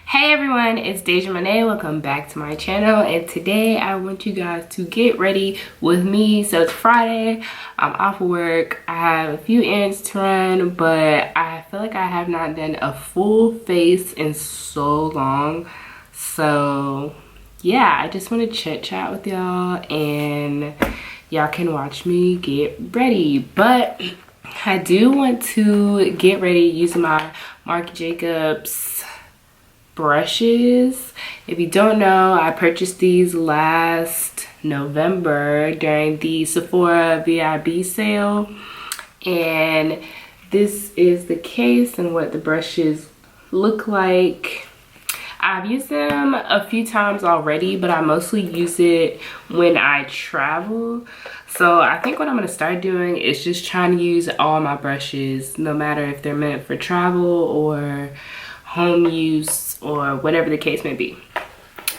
Hey everyone, it's DayJaMona. Welcome back to my channel, and today I want you guys to get ready with me. So it's Friday, I'm off work, I have a few errands to run, but I feel like I have not done a full face in so long. So yeah, I just want to chit chat with y'all and y'all can watch me get ready. But I do want to get ready using my Marc Jacobs brushes. If you don't know, I purchased these last November during the Sephora VIB sale, and this is the case and what the brushes look like. I've used them a few times already, but I mostly use it when I travel. So I think what I'm going to start doing is just trying to use all my brushes, no matter if they're meant for travel or home use or whatever the case may be.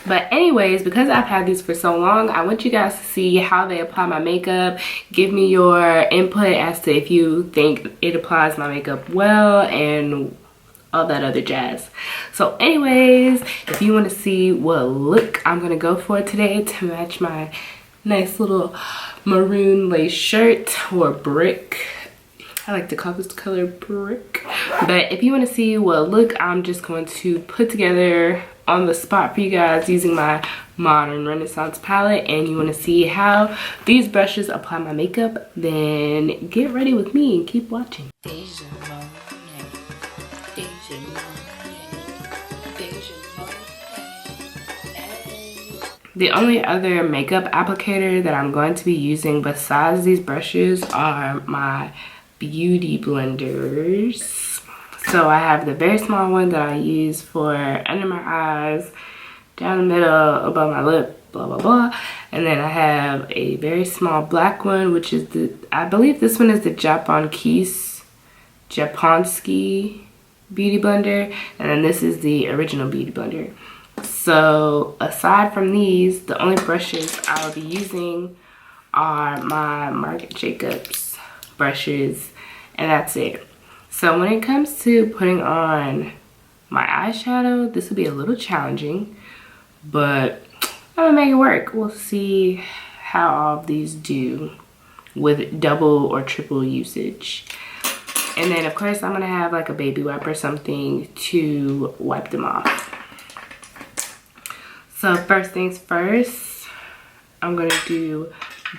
But anyways, because I've had these for so long, I want you guys to see how they apply my makeup. Give me your input as to if you think it applies my makeup well and all that other jazz. So anyways, if you want to see what look I'm gonna go for today to match my nice little maroon lace shirt, or brick, I like to call this color brick. But if you want to see what look I'm just going to put together on the spot for you guys using my Modern Renaissance palette, and you want to see how these brushes apply my makeup, then get ready with me and keep watching. The only other makeup applicator that I'm going to be using besides these brushes are my beauty blenders. So I have the very small one that I use for under my eyes, down the middle, above my lip, blah blah blah. And then I have a very small black one, which is the, I believe this one is the Japonski beauty blender, and then this is the original beauty blender. So aside from these, the only brushes I will be using are my Marc Jacobs brushes, and that's it. So when it comes to putting on my eyeshadow, this will be a little challenging, but I'm gonna make it work. We'll see how all of these do with double or triple usage. And then of course I'm gonna have like a baby wipe or something to wipe them off. So first things first, I'm gonna do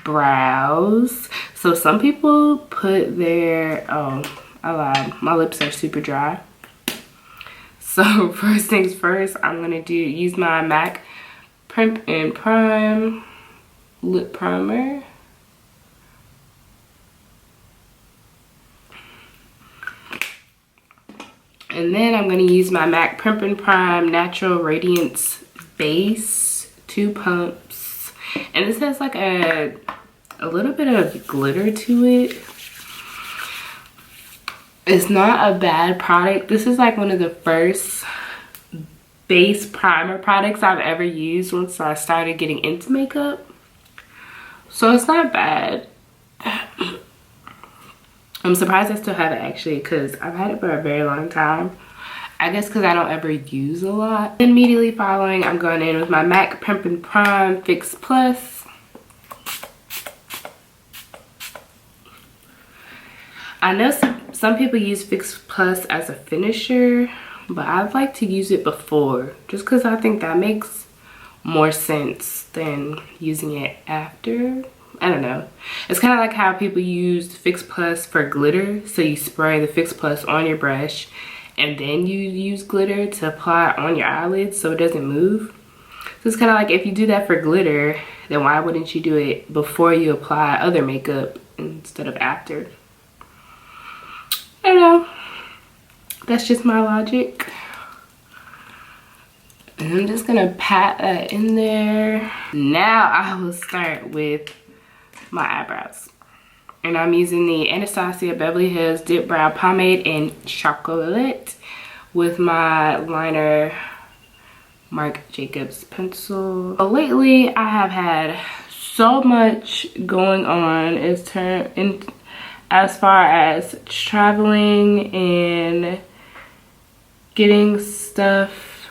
brows. So some people put their, oh, I lied, my lips are super dry. So first things first, I'm gonna use my MAC Primp and Prime lip primer. And then I'm gonna use my MAC Primp and Prime Natural Radiance Base 2 pumps. And this has like a little bit of glitter to it. It's not a bad product. This is like one of the first base primer products I've ever used once I started getting into makeup. So it's not bad. I'm surprised I still have it actually, because I've had it for a very long time. I guess because I don't ever use a lot. Immediately following, I'm going in with my MAC Primp and Prime Fix Plus. I know some people use Fix Plus as a finisher, but I'd like to use it before, just because I think that makes more sense than using it after. I don't know. It's kind of like how people use Fix Plus for glitter. So you spray the Fix Plus on your brush and then you use glitter to apply on your eyelids so it doesn't move. So it's kind of like, if you do that for glitter, then why wouldn't you do it before you apply other makeup instead of after? I don't know. That's just my logic. And I'm just gonna pat that in there. Now I will start with my eyebrows. And I'm using the Anastasia Beverly Hills Dip Brow Pomade in Chocolate with my liner Marc Jacobs pencil. But lately I have had so much going on as far as traveling and getting stuff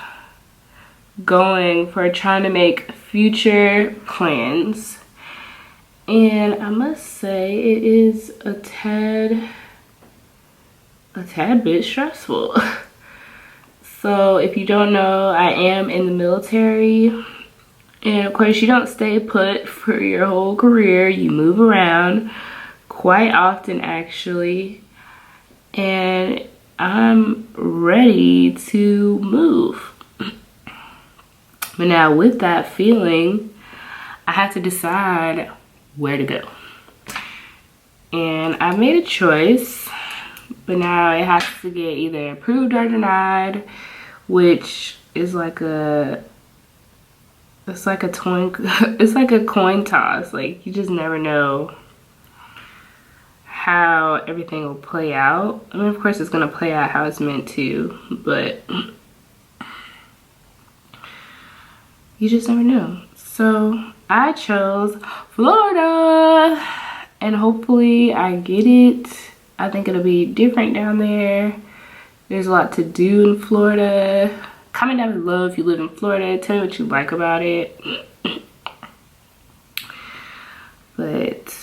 going for trying to make future plans. And I must say it is a tad bit stressful. So if you don't know, I am in the military. And of course, you don't stay put for your whole career. You move around quite often, actually. And I'm ready to move. But now with that feeling, I have to decide where to go. And I made a choice, but now it has to get either approved or denied, which is like a coin toss. Like, you just never know how everything will play out. I mean, of course it's gonna play out how it's meant to, but you just never know. So I chose Florida, and hopefully I get it. I think it'll be different down there. There's a lot to do in Florida. Comment down below if you live in Florida. Tell me what you like about it. But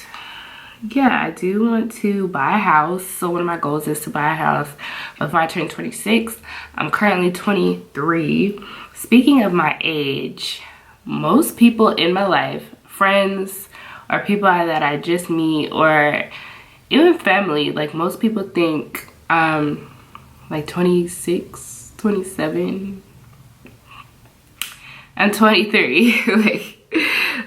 yeah, I do want to buy a house. So one of my goals is to buy a house before I turn 26. I'm currently 23. Speaking of my age, most people in my life, friends or people that I just meet, or even family, like most people think I'm like 26, 27. I'm 23. Like,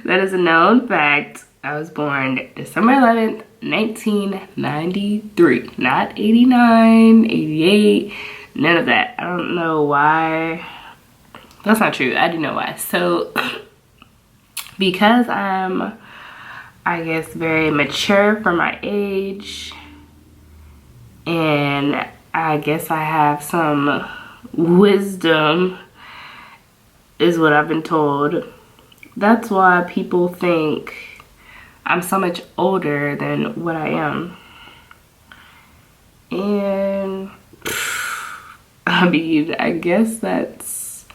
that is a known fact. I was born December 11th, 1993. Not 89, 88, none of that. I don't know why. That's not true. I do know why. So, because I'm, I guess, very mature for my age, and I guess I have some wisdom, is what I've been told. That's why people think I'm so much older than what I am. And I mean, I guess it's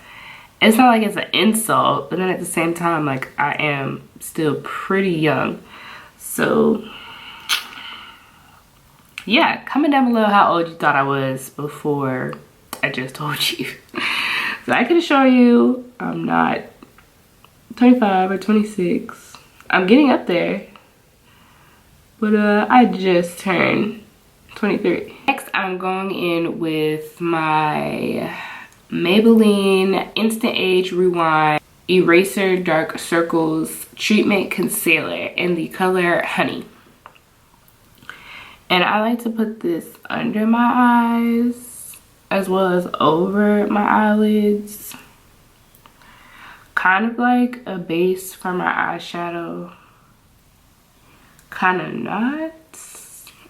not like it's an insult, but then at the same time, like, I am still pretty young. So yeah, comment down below how old you thought I was before I just told you. So I can assure you I'm not 25 or 26. I'm getting up there, but I just turned 23. Next, I'm going in with my Maybelline Instant Age Rewind Eraser Dark Circles Treatment Concealer in the color Honey. And I like to put this under my eyes as well as over my eyelids. Kind of like a base for my eyeshadow. Kind of not.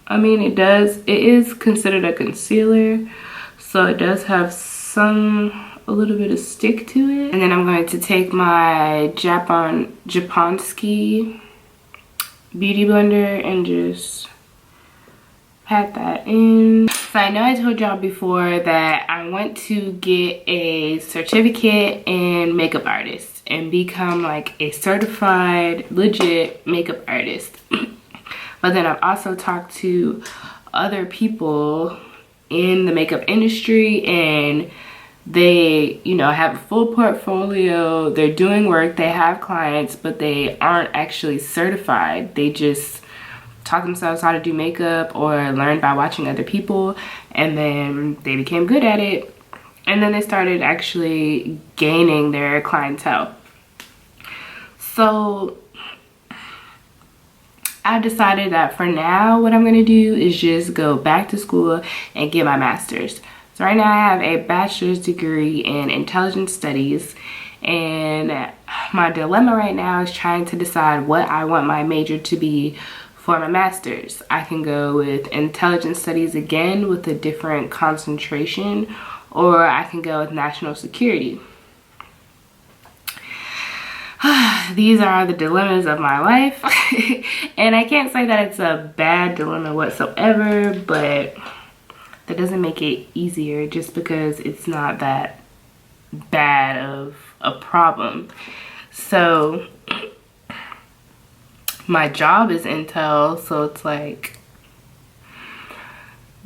I mean, it is considered a concealer, so it does have a little bit of stick to it. And then I'm going to take my Japonski beauty blender and just pat that in. So I know I told y'all before that I want to get a certificate in makeup artist and become like a certified legit makeup artist. But then I've also talked to other people in the makeup industry, and they, you know, have a full portfolio, they're doing work, they have clients, but they aren't actually certified. They just taught themselves how to do makeup or learned by watching other people, and then they became good at it, and then they started actually gaining their clientele. So I've decided that for now, what I'm going to do is just go back to school and get my master's. So right now I have a bachelor's degree in intelligence studies, and my dilemma right now is trying to decide what I want my major to be for my master's. I can go with intelligence studies again with a different concentration, or I can go with national security. These are the dilemmas of my life. And I can't say that it's a bad dilemma whatsoever, but that doesn't make it easier just because it's not that bad of a problem. So my job is Intel, so it's like,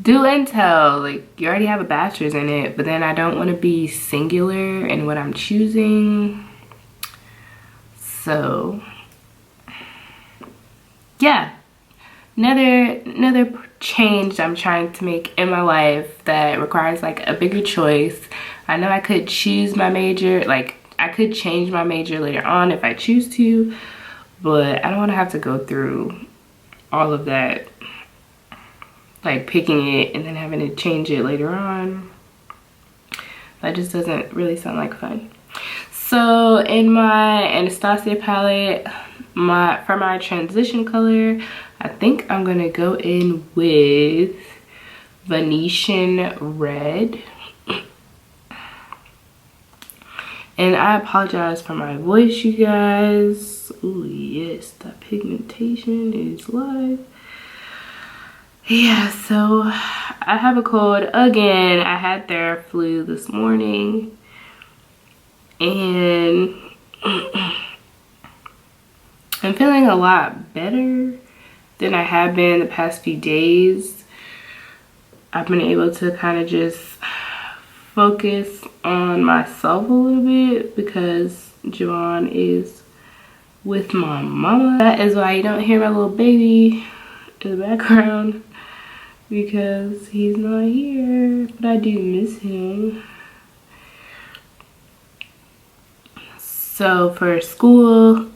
do Intel, like you already have a bachelor's in it, but then I don't want to be singular in what I'm choosing. So yeah, another change I'm trying to make in my life that requires like a bigger choice. I know I could choose my major, like I could change my major later on if I choose to, but I don't want to have to go through all of that, like picking it and then having to change it later on. That just doesn't really sound like fun. So in my Anastasia palette, for my transition color, I think I'm gonna go in with Venetian Red. And I apologize for my voice, you guys. Oh yes, that pigmentation is live. Yeah, so I have a cold again. I had Theraflu this morning. And I'm feeling a lot better than I have been the past few days. I've been able to kind of just focus on myself a little bit because Javon is with my mama. That is why you don't hear my little baby in the background, because he's not here, but I do miss him. So for school,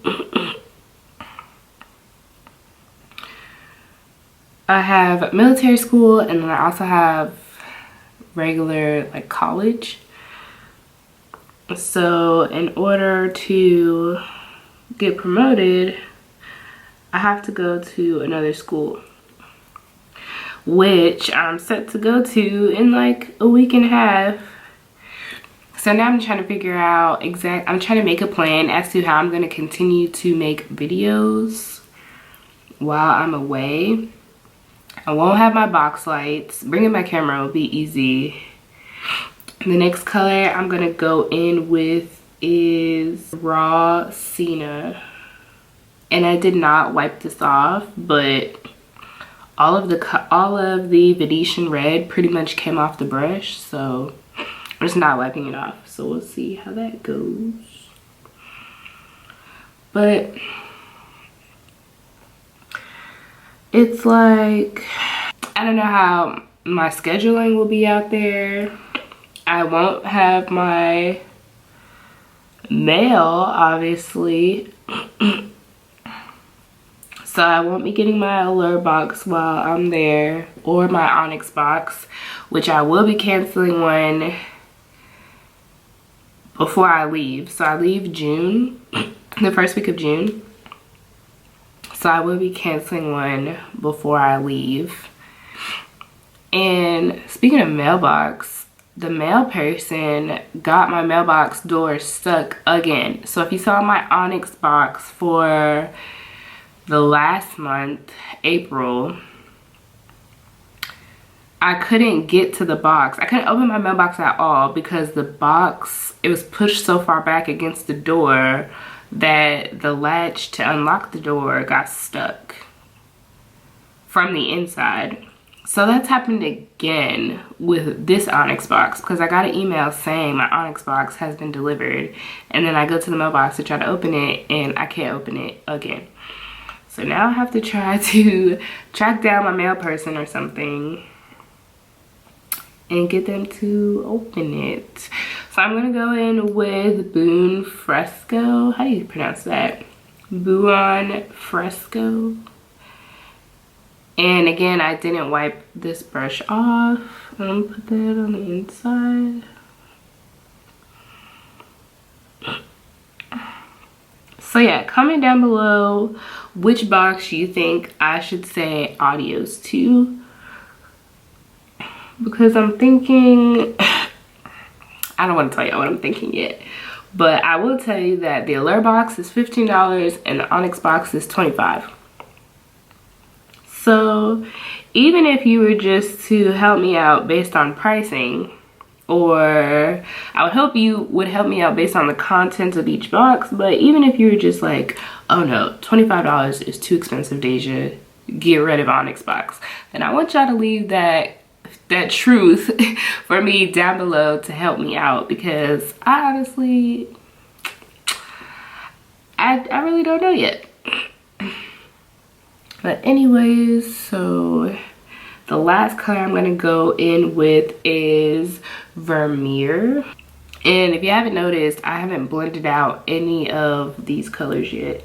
I have military school, and then I also have regular like college. So in order to get promoted, I have to go to another school, which I'm set to go to in like a week and a half. So now I'm trying to figure out I'm trying to make a plan as to how I'm going to continue to make videos while I'm away. I won't have my box lights. Bringing my camera will be easy. The next color I'm going to go in with is Raw Sienna. And I did not wipe this off, but all of the Venetian Red pretty much came off the brush, so I'm just not wiping it off. So we'll see how that goes. But it's like, I don't know how my scheduling will be out there. I won't have my mail, obviously. So I won't be getting my alert box while I'm there, or my Onyx box, which I will be canceling one before I leave. So I leave June, the first week of June. So I will be canceling one before I leave. And speaking of mailbox, the mail person got my mailbox door stuck again. So if you saw my Onyx box for the last month, April, I couldn't get to the box. I couldn't open my mailbox at all because the box, it was pushed so far back against the door that the latch to unlock the door got stuck from the inside. So that's happened again with this Onyx box, because I got an email saying my Onyx box has been delivered, and then I go to the mailbox to try to open it and I can't open it again. So now I have to try to track down my mail person or something and get them to open it. So I'm gonna go in with Boon Fresco. How do you pronounce that? Boon Fresco. And again, I didn't wipe this brush off. I'm gonna put that on the inside. So yeah, comment down below which box you think I should say adios to, because I'm thinking, I don't want to tell you what I'm thinking yet, but I will tell you that the alert box is $15 and the Onyx box is $25. So even if you were just to help me out based on pricing, or I would hope you would help me out based on the contents of each box. But even if you were just like, oh no, $25 is too expensive, DayJa, get rid of Onyx box, then I want y'all to leave that truth for me down below to help me out, because I honestly, I really don't know yet. But anyways, so the last color I'm gonna go in with is Vermeer. And if you haven't noticed, I haven't blended out any of these colors yet.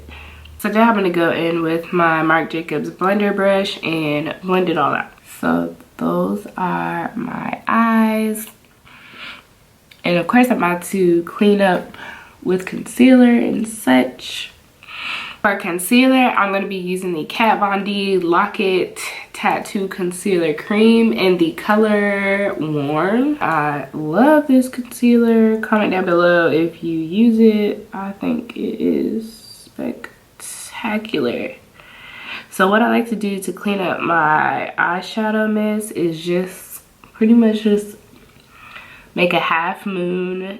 So now I'm gonna go in with my Marc Jacobs blender brush and blend it all out. So those are my eyes. And of course I'm about to clean up with concealer and such. For concealer, I'm going to be using the Kat Von D Lock It Tattoo Concealer Cream in the color Warm. I love this concealer. Comment down below if you use it. I think it is spectacular. So what I like to do to clean up my eyeshadow mess is just pretty much just make a half moon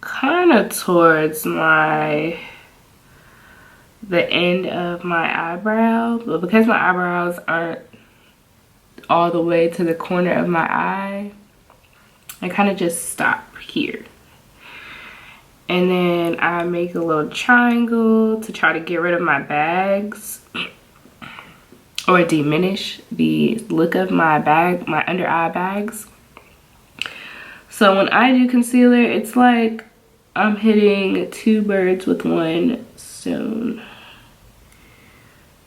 kind of towards the end of my eyebrow, but because my eyebrows aren't all the way to the corner of my eye, I kind of just stop here. And then I make a little triangle to try to get rid of my bags or diminish the look of my bag, my under eye bags. So when I do concealer, it's like I'm hitting two birds with one stone.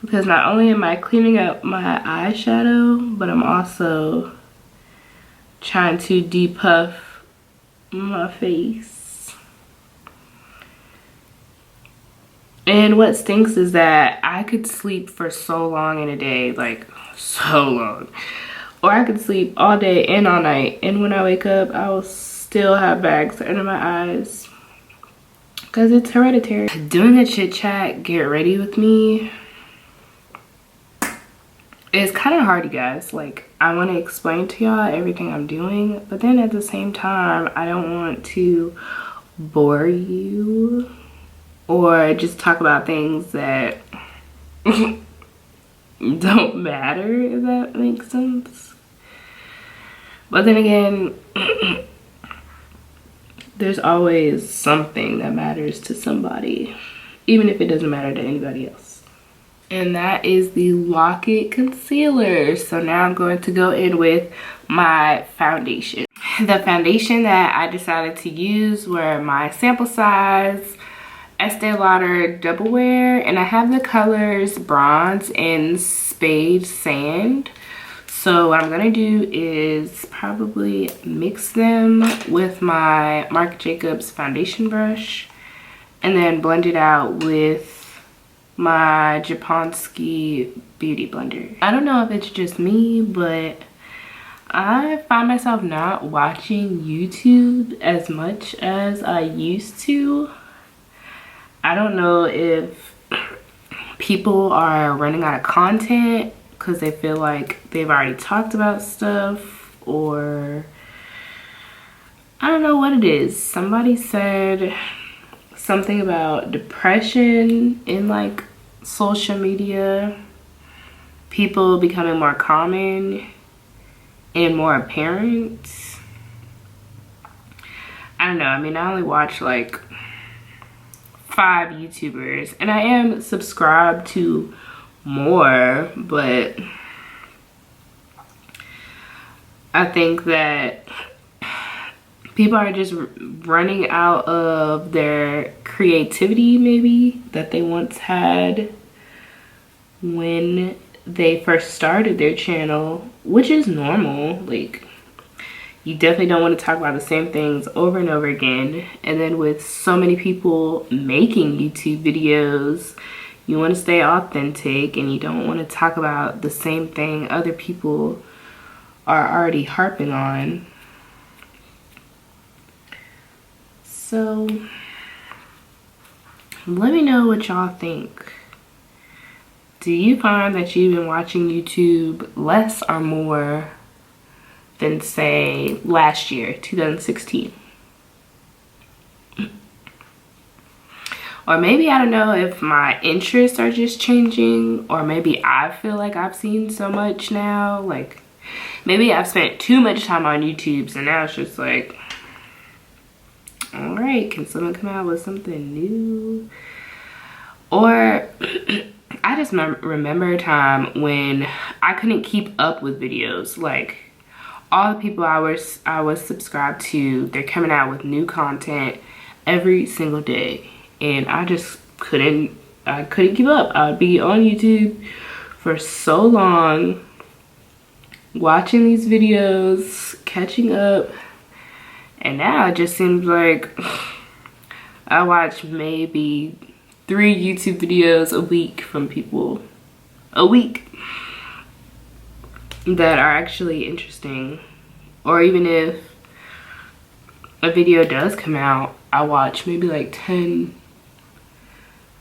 Because not only am I cleaning up my eyeshadow, but I'm also trying to depuff my face. And what stinks is that I could sleep for so long in a day, like so long. Or I could sleep all day and all night, and when I wake up, I will still have bags under my eyes. Because it's hereditary. Doing a chit chat, get ready with me, it's kind of hard, you guys. Like, I want to explain to y'all everything I'm doing, but then at the same time, I don't want to bore you or just talk about things that don't matter, if that makes sense. But then again, there's always something that matters to somebody, even if it doesn't matter to anybody else. And that is the Lock It concealer. So now I'm going to go in with my foundation. The foundation that I decided to use were my sample size Estee Lauder Double Wear, and I have the colors Bronze and Spade Sand. So what I'm gonna do is probably mix them with my Marc Jacobs foundation brush and then blend it out with my Japonski beauty blender. I don't know if it's just me, but I find myself not watching YouTube as much as I used to. I don't know if people are running out of content because they feel like they've already talked about stuff, or I don't know what it is. Somebody said something about depression in like social media, people becoming more common and more apparent. I don't know. I mean, I only watch like 5 YouTubers, and I am subscribed to more, but I think that people are just running out of their creativity, maybe, that they once had when they first started their channel, which is normal. Like, you definitely don't want to talk about the same things over and over again. And then with so many people making YouTube videos, you want to stay authentic and you don't want to talk about the same thing other people are already harping on. So let me know what y'all think. Do you find that you've been watching YouTube less or more than say last year, 2016. Or maybe, I don't know if my interests are just changing, or maybe I feel like I've seen so much now. Like, maybe I've spent too much time on YouTube, so now it's just like, all right, can someone come out with something new? Or I just remember a time when I couldn't keep up with videos. Like, all the people I was subscribed to, they're coming out with new content every single day. And I just couldn't keep up. I would be on YouTube for so long, watching these videos, catching up, and now it just seems like I watch maybe 3 YouTube videos a week from people, a week, that are actually interesting. Or even if a video does come out, I watch maybe like 10,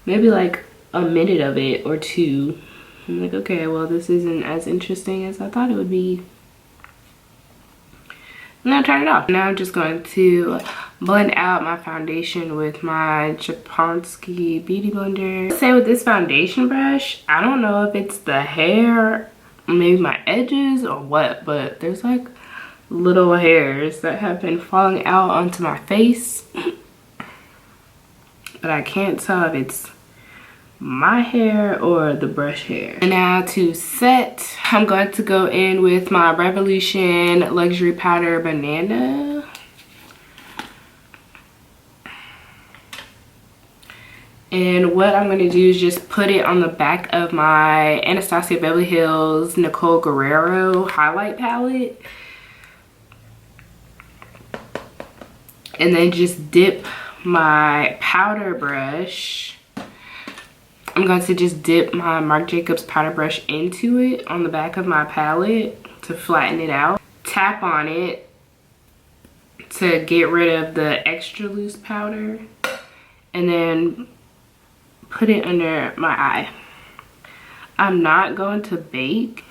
maybe like a minute of it or 2. I'm like, okay, well, this isn't as interesting as I thought it would be. And then I turn it off. Now I'm just going to blend out my foundation with my Japonski Beauty Blender. Say with this foundation brush, I don't know if it's the hair, maybe my edges or what, but there's like little hairs that have been falling out onto my face. But I can't tell if it's my hair or the brush hair. And now to set, I'm going to go in with my Revolution Luxury Powder Banana. And what I'm going to do is just put it on the back of my Anastasia Beverly Hills Nicole Guerrero highlight palette. And then just dip my powder brush. I'm going to just dip my Marc Jacobs powder brush into it on the back of my palette to flatten it out. Tap on it to get rid of the extra loose powder. And then put it under my eye. I'm not going to bake.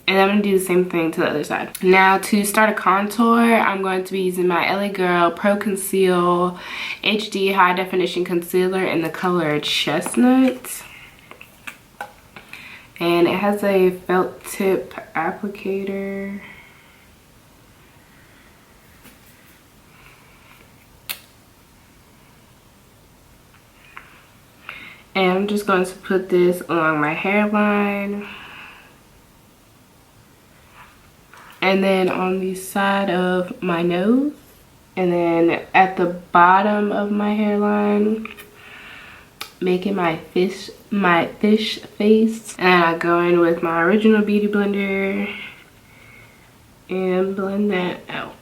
And I'm going to do the same thing to the other side. Now to start a contour, I'm going to be using my LA Girl Pro Conceal HD High Definition Concealer in the color Chestnut. And it has a felt tip applicator. And I'm just going to put this along my hairline. And then on the side of my nose. And then at the bottom of my hairline, making my fish face. And I go in with my original beauty blender and blend that out.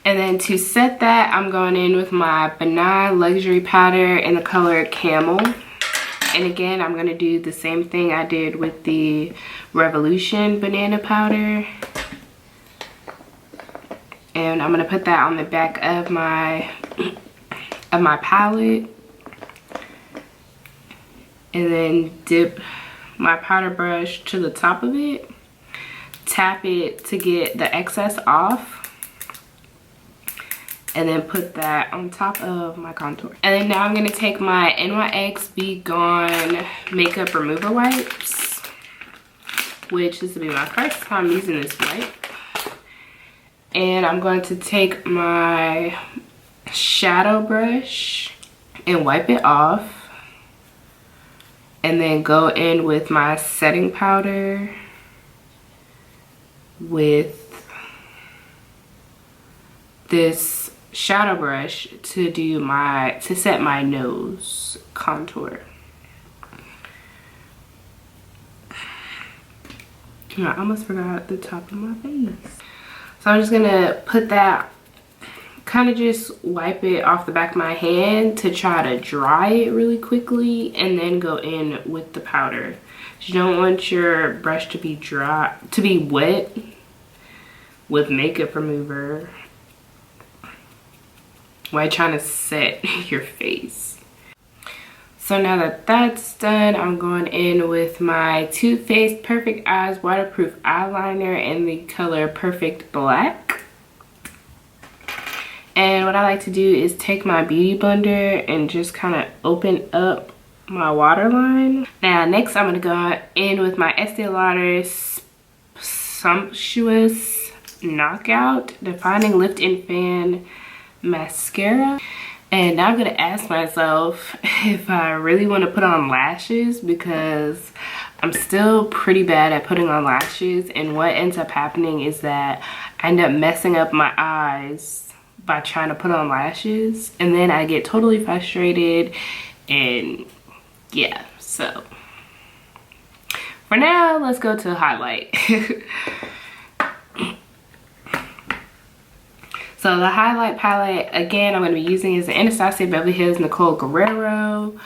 And then to set that, I'm going in with my Monà luxury powder in the color Camel. And again, I'm going to do the same thing I did with the Revolution banana powder. And I'm going to put that on the back of my palette. And then dip my powder brush to the top of it. Tap it to get the excess off. And then put that on top of my contour. And then now I'm going to take my NYX Be Gone Makeup Remover Wipes. Which this will be my first time using this wipe. And I'm going to take my shadow brush and wipe it off. And then go in with my setting powder with this shadow brush to set my nose contour. I almost forgot the top of my face. So I'm just gonna put that, kind of just wipe it off the back of my hand to try to dry it really quickly, and then go in with the powder. You don't want your brush to be dry, to be wet with makeup remover while trying to set your face. So now that that's done, I'm going in with my Too Faced Perfect Eyes Waterproof Eyeliner in the color Perfect Black. And what I like to do is take my beauty blender and just kind of open up my waterline. Now next I'm going to go in with my Estee Lauder Sumptuous Knockout Defining Lift and Fan Mascara. And now I'm going to ask myself if I really want to put on lashes, because I'm still pretty bad at putting on lashes, and what ends up happening is that I end up messing up my eyes by trying to put on lashes, and then I get totally frustrated. And yeah, so for now, let's go to highlight. So the highlight palette, again, I'm going to be using is the Anastasia Beverly Hills Nicole Guerrero.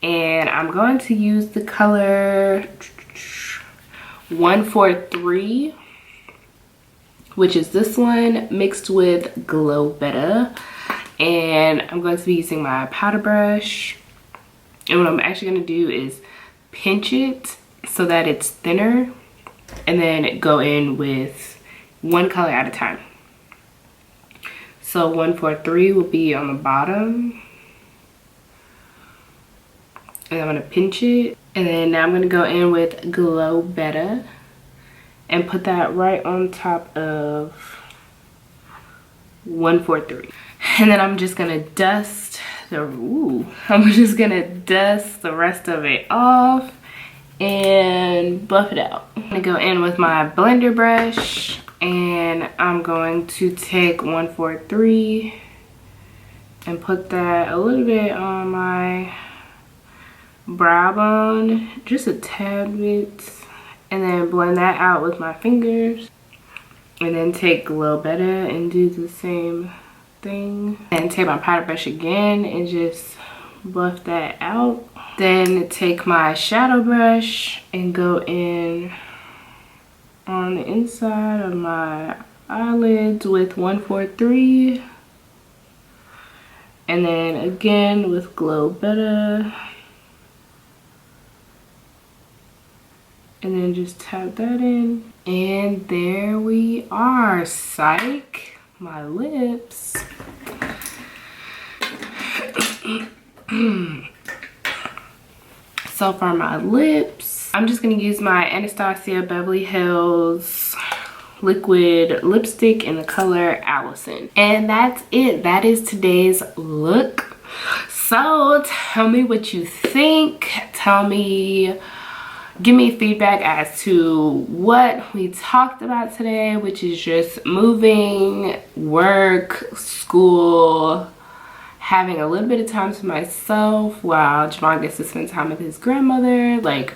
And I'm going to use the color 143, which is this one, mixed with Glow Better. And I'm going to be using my powder brush. And what I'm actually going to do is pinch it so that it's thinner, and then go in with one color at a time. So 143 will be on the bottom. And I'm going to pinch it. And then now I'm going to go in with Glow Better and put that right on top of 143. And then I'm just going to dust the rest of it off and buff it out. I'm going to go in with my blender brush, and I'm going to take 143 and put that a little bit on my brow bone, just a tad bit, and then blend that out with my fingers. And then take Glow Better and do the same thing. And take my powder brush again and just buff that out. Then take my shadow brush and go in on the inside of my eyelids with 143, and then again with Glow Better, and then just tap that in, and there we are. Psych, my lips. So for my lips, I'm just going to use my Anastasia Beverly Hills liquid lipstick in the color Allison. And that's it. That is today's look. So tell me what you think. Give me feedback as to what we talked about today, which is just moving, work, school, having a little bit of time to myself while Javon gets to spend time with his grandmother. Like,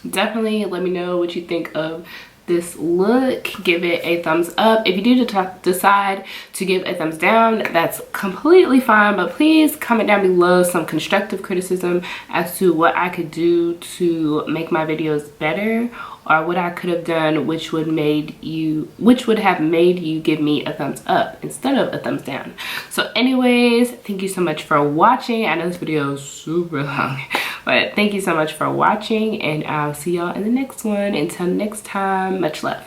definitely let me know what you think of this look. Give it a thumbs up. If you do decide to give a thumbs down, that's completely fine, but please comment down below some constructive criticism as to what I could do to make my videos better, or what I could have done which would have made you give me a thumbs up instead of a thumbs down. So anyways, thank you so much for watching. I know this video is super long, but thank you so much for watching, and I'll see y'all in the next one. Until next time, much love.